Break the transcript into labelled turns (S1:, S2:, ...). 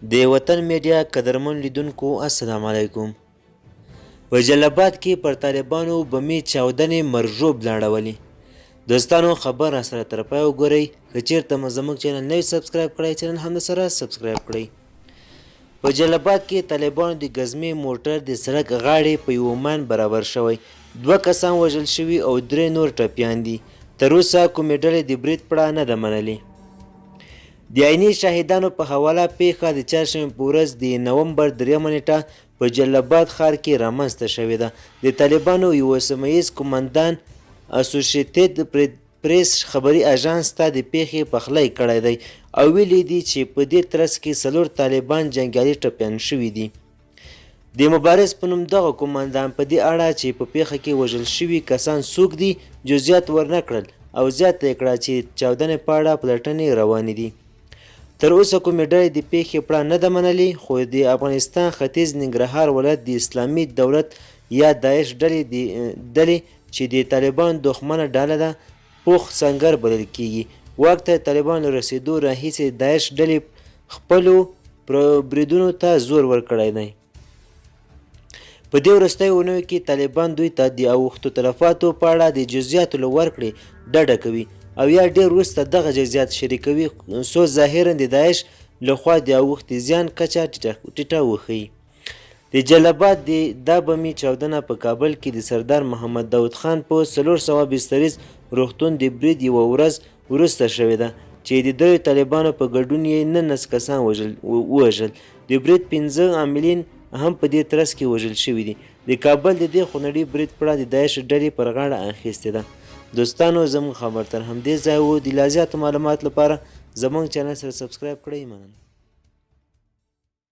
S1: د وطن میډیا قدرمن لیدونکو السلام علیکم. په جلال کې پر طالبانو بمي چاودنې مرژوب لاړولې. دوستانو خبر را سره تر پای وګورئ. که چیرته مو زموږ چینل نوی سبسکرایب کړئ چینل هم سره سبسکرایب کړئ. په جلال کې طالبانو د ګزمې موټر د سړک غاړې په یو من برابر شوی. 2 کسان وژل شوي او 3 نور ټپیان دي. تر اوسه کومې ډلې د برید پړه نه ده منلې. د عیني شاهدانو په حواله پیښه د چهارشنبې په ورځ د نومبر 3 نیټه په جلال ښار کې رامنځته شوې ده. د طالبانو یو سیمه ییز قومندان اسوسییټډ پریس خبري اژانس ته د پیښې پخلی کړی دی او ویلي دي چې په دې ترڅ کې 4 طالبان جنګیالي ټپیان شوي دي. د مبارز په نوم دغه قومندان په دې اړه چې په پیښه کې وژل شوي کسان څوک دي جزئیات ورنه کړل او زیاته یې کړه چې چاودنې په اړه پلټنې روانې دي. تر اوسه کومې ډلې د پیښې پړه نه ده منلې، خو د افغانستان ختیځ ننګرهار ولایت د اسلامي دولت یا داعش ډلې چې د طالبانو دښمنه ډله ده پوخ سنګر بلل کیږي. واک ته طالبان له رسېدو راهیسې داعش ډلې خپلو بریدونو ته زور ورکړی دی. په دې وروستیو اونیو کې طالبان دوی ته د اوښتو تلفاتو په اړه د جزئیاتو له ورکړې ډډه کوي او یا ډېر وروسته دغه جزئیات شریکوي څو ظاهرا د داعش لخوا د اوښتې زیان کچه ټیټه وښیي. د جلال دا بمي چاودنه په کابل کې د سردار محمد داود خان په 400 بستریز روغتون د برید یوه ورځ وروسته شوې ده چې د 3 طالبانو په ګډون یې 19 کسان ووژل. د برید 15 عاملین هم په دې ترڅ کې وژل شوي دي. د کابل د دې خونړي برید پړه د داعش ډلې پر غاړه اخیستې ده. دوستانو زموږ خبر تر همدې ځای و. د لا زیاتو معلوماتو لپاره زموږ چینل سره سبسکرایب کړئ. مننه.